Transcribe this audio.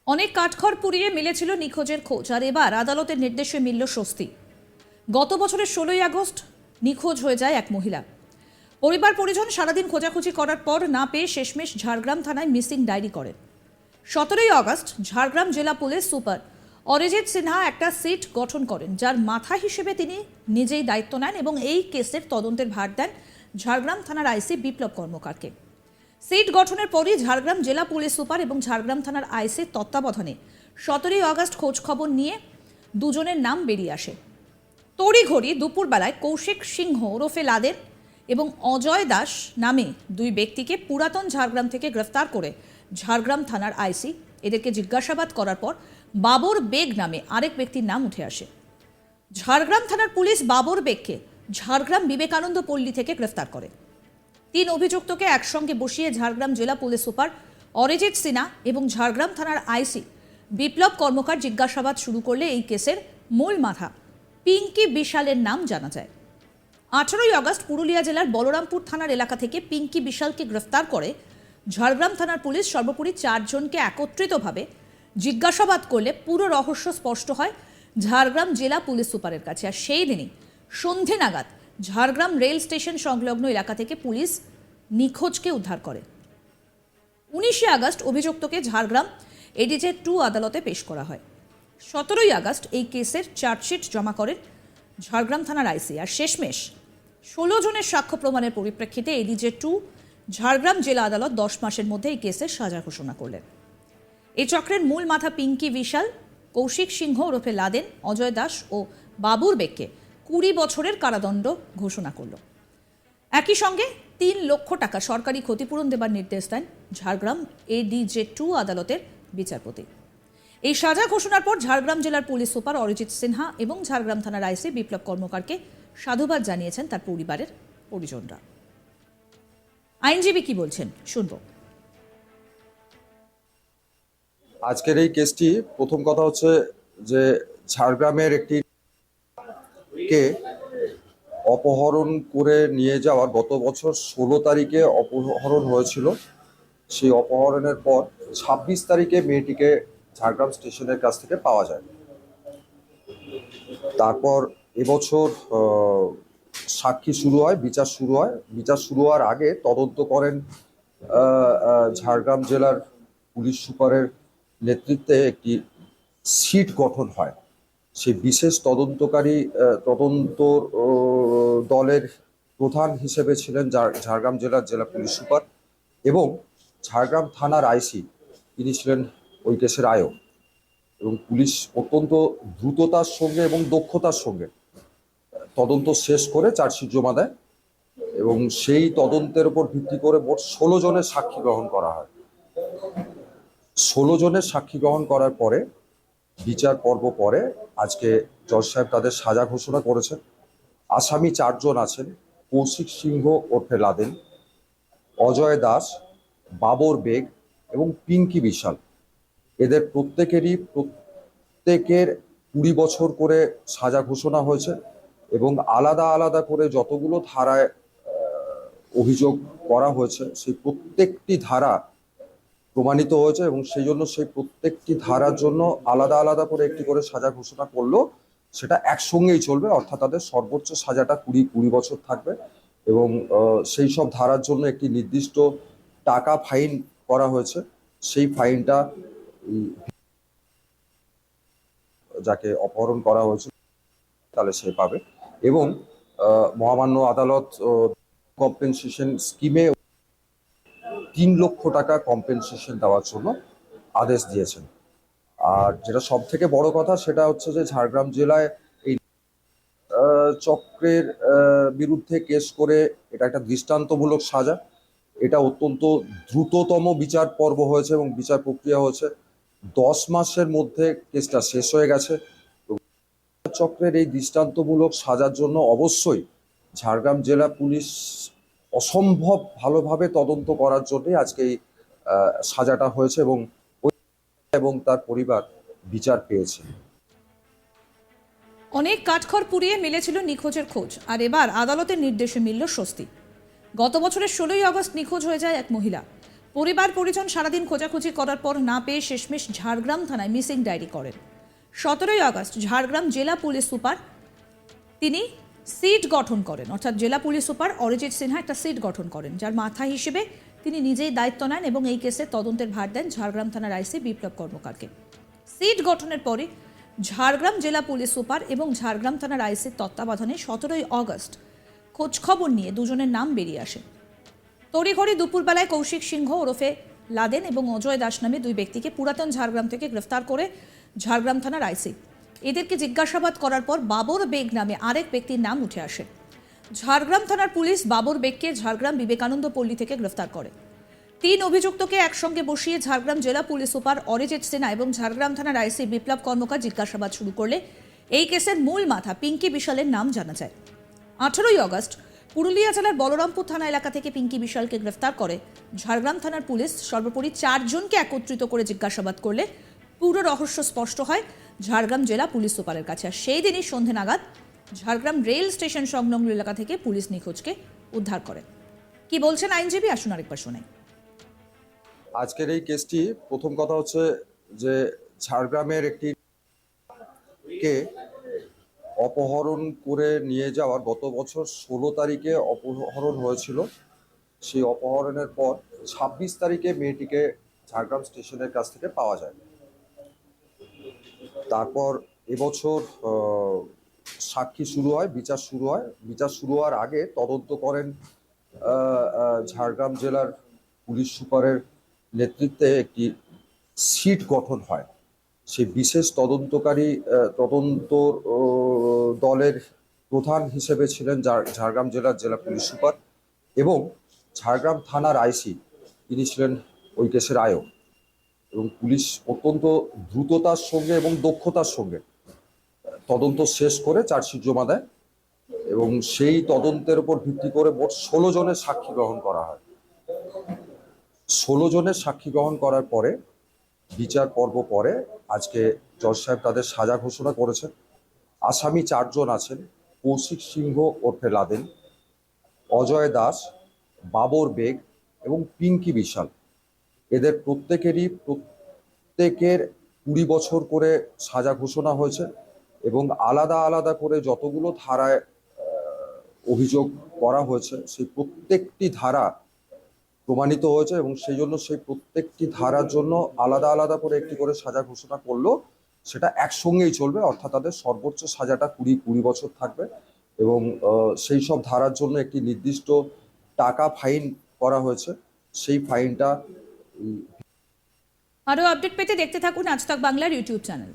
অনেক কাঠখড় পুড়িয়ে মিলেছিল নিখোঁজের খোঁজ, আর এবার আদালতের নির্দেশে মিলল স্বস্তি। গত বছরের 16ই আগস্ট নিখোঁজ হয়ে যায় এক মহিলা। পরিবার পরিজন সারাদিন খোঁজাখুঁজি করার পর না পেয়ে শেষমেশ ঝাড়গ্রাম থানায় মিসিং ডায়েরি করেন। 17ই আগস্ট ঝাড়গ্রাম জেলা পুলিশ সুপার অরিজিৎ সিনহা একটা সিট গঠন করেন, যার মাথা হিসেবে তিনি নিজেই দায়িত্ব নেন এবং এই কেসের তদন্তের ভার দেন ঝাড়গ্রাম থানার আইসি বিপ্লব কর্মকারকে। সিট গঠনের পরই ঝাড়গ্রাম জেলা পুলিশ সুপার এবং ঝাড়গ্রাম থানার আইসির তত্ত্বাবধানে 17ই আগস্ট খোঁজ খবর নিয়ে দুজনের নাম বেরিয়ে আসে। তড়িঘড়ি দুপুরবেলায় কৌশিক সিংহ ওরফে লাদেন এবং অজয় দাস নামে দুই ব্যক্তিকে পুরাতন ঝাড়গ্রাম থেকে গ্রেফতার করে ঝাড়গ্রাম থানার আইসি এদেরকে জিজ্ঞাসাবাদ করার পর বাবর বেগ নামে আরেক ব্যক্তির নাম উঠে আসে। ঝাড়গ্রাম থানার পুলিশ বাবর বেগকে ঝাড়গ্রাম বিবেকানন্দ পল্লী থেকে গ্রেফতার করে। 3 অভিযুক্তকে একসঙ্গে বসিয়ে ঝাড়গ্রাম জেলা পুলিশ সুপার অরিজিৎ সিনহা এবং ঝাড়গ্রাম থানার আইসি বিপ্লব কর্মকার জিজ্ঞাসাবাদ শুরু করলে এই কেসের মূল মাথা পিঙ্কি বিশালের নাম জানা যায়। 18ই আগস্ট পুরুলিয়া জেলার বলরামপুর থানার এলাকা থেকে পিঙ্কি বিশালকে গ্রেফতার করে ঝাড়গ্রাম থানার পুলিশ। সর্বোপরি 4 জনকে একত্রিতভাবে জিজ্ঞাসাবাদ করলে পুরো রহস্য স্পষ্ট হয় ঝাড়গ্রাম জেলা পুলিশ সুপারের কাছে। আর সেই দিনই সন্ধে নাগাদ ঝাড়গ্রাম রেল স্টেশন সংলগ্ন এলাকা থেকে পুলিশ নিখোঁজকে উদ্ধার করে। 19শে আগস্ট অভিযুক্তকে ঝাড়গ্রাম এডিজে 2 আদালতে পেশ করা হয়। 17ই আগস্ট এই কেসের চার্জশিট জমা করেন ঝাড়গ্রাম থানার আইসি। আর শেষমেশ 16 জনের সাক্ষ্য প্রমাণের পরিপ্রেক্ষিতে এডিজে 2 ঝাড়গ্রাম জেলা আদালত 10 মাসের মধ্যে এই কেসের সাজা ঘোষণা করলেন। এই চক্রের মূল মাথা পিঙ্কি বিশাল, কৌশিক সিংহ ওরফে লাদেন, অজয় দাস ও বাবুর বেগকে 20 বছরের কারাদণ্ড ঘোষণা করল। একই সঙ্গে 3 লক্ষ টাকা সরকারি ক্ষতিপূরণ দেবার নির্দেশ দেন ঝাড়গ্রাম এডিজে 2 আদালতের বিচারপতি। এই সাজা ঘোষণার পর ঝাড়গ্রাম জেলার পুলিশ সুপার অরিজিৎ সিনহা এবং ঝাড়গ্রাম থানার আইসি বিপ্লব কর্মকারকে সাধুবাদ জানিয়েছেন তার পরিবারের পরিজনরা। আইনজীবী কি বলছেন শুনব। আজকের এই কেসটি প্রথম কথা হচ্ছে যে ঝাড়গ্রামের একটি কে অপহরণ করে নিয়ে যাওয়ার গত বছর 16 তারিখে অপহরণ হয়েছিল। সেই অপহরণের পর 26 তারিখে মেয়েটিকে ঝাড়গ্রাম স্টেশনের কাছ থেকে পাওয়া যায়। তারপর এবছর সাক্ষী শুরু হয়, বিচার শুরু হয়। বিচার শুরু হওয়ার আগে তদন্ত করেন ঝাড়গ্রাম জেলার পুলিশ সুপারের নেতৃত্বে একটি সিট গঠন হয়। সেই বিশেষ তদন্তকারী তদন্ত দলের প্রধান হিসেবে ছিলেন ঝাড়গ্রাম জেলার জেলা পুলিশ সুপার এবং ঝাড়গ্রাম থানার আইসি, তিনি ছিলেন ওই কেসের আয়ক। এবং পুলিশ অত্যন্ত দ্রুততার সঙ্গে এবং দক্ষতার সঙ্গে তদন্ত শেষ করে চার্জশিট জমা দেয় এবং সেই তদন্তের উপর ভিত্তি করে মোট 16 জনের সাক্ষী গ্রহণ করা হয়। 16 জনের সাক্ষী গ্রহণ করার পরে বিচার পর্ব পরে আজকে জজ সাহেব তাদের সাজা ঘোষণা করেছেন। আসামি 4 জন আছেন: কৌশিক সিংহ ওরফে লাদেন, অজয় দাস, বাবর বেগ এবং পিঙ্কি বিশাল। এদের প্রত্যেকের 20 বছর করে সাজা ঘোষণা হয়েছে এবং আলাদা আলাদা করে যতগুলো ধারায় অভিযোগ করা হয়েছে সেই প্রত্যেকটি ধারা প্রমাণিত হয়েছে এবং সেই জন্য সেই প্রত্যেকটি ধারার জন্য আলাদা আলাদা করে একটি করে সাজা ঘোষণা করলো সেটা একসঙ্গেই চলবে, অর্থাৎ তাদের সর্বোচ্চ সাজাটা 20 বছর থাকবে এবং সেই সব ধারার জন্য একটি নির্দিষ্ট টাকা ফাইন করা হয়েছে। সেই ফাইনটা যাকে অপহরণ করা হয়েছে তাহলে সে পাবে এবং মহামান্য আদালত কম্পেনসেশন স্কিমে 3 লক্ষ টাকা কম্পেনসেশন দেওয়ার জন্য আদেশ দিয়েছেন। আর যেটা সব থেকে বড় কথা সেটা হচ্ছে যে ঝাড়গ্রাম জেলায় এই চক্রের বিরুদ্ধে কেস করে এটা একটা দৃষ্টান্তমূলক সাজা। এটা অত্যন্ত দ্রুততম বিচার পর্ব হয়েছে এবং বিচার প্রক্রিয়া হয়েছে। 10 মাসের মধ্যে কেসটা শেষ হয়ে গেছে। চক্রের এই দৃষ্টান্তমূলক সাজার জন্য অবশ্যই ঝাড়গ্রাম জেলা পুলিশ অসম্ভব ভালোভাবে তদন্ত করার জন্য আজকে এই সাজাটা হয়েছে এবং তার পরিবার বিচার পেয়েছে। অনেক কাঠখড় পুড়িয়ে মিলেছিল নিখোঁজের খোঁজ, আর এবার আদালতের নির্দেশে মিলল স্বস্তি। গত বছরের 16ই আগস্ট নিখোঁজ হয়ে যায় এক মহিলা। পরিবার পরিজন সারাদিন খোঁজাখুঁজি করার পর না পেয়ে শেষমেশ ঝাড়গ্রাম থানায় মিসিং ডায়েরি করেন। 17ই আগস্ট ঝাড়গ্রাম জেলা পুলিশ সুপার তিনি সিট গঠন করেন, অর্থাৎ জেলা পুলিশ সুপার অরিজিৎ সিনহা একটা সিট গঠন করেন, যার মাথা হিসেবে তিনি নিজেই দায়িত্ব নেন এবং এই কেসে তদন্তের ভার দেন ঝাড়গ্রাম থানার আইসি বিপ্লব কর্মকারকে। সিট গঠনের পরে ঝাড়গ্রাম জেলা পুলিশ সুপার এবং ঝাড়গ্রাম থানার আইসির তত্ত্বাবধানে 17ই আগস্ট খোঁজখবর নিয়ে দুজনের নাম বেরিয়ে আসে। তড়িঘড়ি দুপুরবেলায় কৌশিক সিংহ ওরফে লাদেন এবং অজয় দাস নামে দুই ব্যক্তিকে পুরাতন ঝাড়গ্রাম থেকে গ্রেফতার করে ঝাড়গ্রাম থানার আইসি। এদেরকে জিজ্ঞাসাবাদ করার পর বাবর বেগ নামে আরেক ব্যক্তির নাম উঠে আসে। ঝাড়গ্রাম থানার পুলিশ বাবর বেগকে ঝাড়গ্রাম বিবেকানন্দ পল্লী থেকে গ্রেফতার করে। 3 অভিযুক্তকে একসঙ্গে বসিয়ে ঝাড়গ্রাম জেলা পুলিশ সুপার অরিজিৎ সিনহা এবং ঝাড়গ্রাম থানার আইসি বিপ্লব কর্মকার জিজ্ঞাসাবাদ শুরু করলে এই কেসের মূল মাথা পিঙ্কি বিশালের নাম জানা যায়। 18ই আগস্ট পুরুলিয়া জেলার বলরামপুর থানা এলাকা থেকে পিঙ্কি বিশালকে গ্রেফতার করে ঝাড়গ্রাম থানার পুলিশ। সর্বোপরি 4 জনকে একত্রিত করে জিজ্ঞাসাবাদ করলে পুরো রহস্য স্পষ্ট হয় ঝাড়গ্রাম জেলা পুলিশ সুপারের কাছে। আর সেই দিনই সন্ধে নাগাদ ঝাড়গ্রাম রেল স্টেশন সংলগ্ন এলাকা থেকে পুলিশ নিখোঁজকে উদ্ধার করে। কি বলছেন আইনজীবী, আসুন আরেকবার শোনাই। আজকের এই কেসটি প্রথম কথা হচ্ছে যে ঝাড়গ্রামের একটি কে অপহরণ করে নিয়ে যাওয়ার গত বছর 16 তারিখে অপহরণ হয়েছিল। সেই অপহরণের পর 26 তারিখে মেয়েটিকে ঝাড়গ্রাম স্টেশনের কাছ থেকে পাওয়া যায়। তারপর এবছর সাক্ষী শুরু হয়, বিচার শুরু হয়। বিচার শুরু হওয়ার আগে তদন্ত করেন ঝাড়গ্রাম জেলার পুলিশ সুপারের নেতৃত্বে একটি সিট গঠন হয়। সেই বিশেষ তদন্তকারী তদন্ত দলের প্রধান হিসেবে ছিলেন ঝাড়গ্রাম জেলার জেলা পুলিশ সুপার এবং ঝাড়গ্রাম থানার আইসি, তিনি ছিলেন ওই কেসের আয়ক। এবং পুলিশ অত্যন্ত দ্রুততার সঙ্গে এবং দক্ষতার সঙ্গে তদন্ত শেষ করে চার্জশিট জমা দেয় এবং সেই তদন্তের উপর ভিত্তি করে মোট 16 জনের সাক্ষী গ্রহণ করা হয়। 16 জনের সাক্ষী গ্রহণ করার পরে বিচার পর্ব পরে আজকে জজ সাহেব তাদের সাজা ঘোষণা করেছেন। আসামি 4 জন আছেন: কৌশিক সিংহ ওরফে লাদেন, অজয় দাস, বাবর বেগ এবং পিঙ্কি বিশাল। এদের প্রত্যেকের 20 বছর করে সাজা ঘোষণা হয়েছে এবং আলাদা আলাদা করে যতগুলো ধারায় অভিযোগ করা হয়েছে সেই প্রত্যেকটি ধারা প্রমাণিত হয়েছে এবং সেই জন্য সেই প্রত্যেকটি ধারার জন্য আলাদা আলাদা করে একটি করে সাজা ঘোষণা করলেও সেটা একসঙ্গেই চলবে, অর্থাৎ তাদের সর্বোচ্চ সাজাটা 20 বছর থাকবে এবং সেই সব ধারার জন্য একটি নির্দিষ্ট টাকা ফাইন করা হয়েছে। সেই ফাইনটা আরও আপডেট পেতে দেখতে থাকুন আজ তাক বাংলার ইউটিউব চ্যানেল।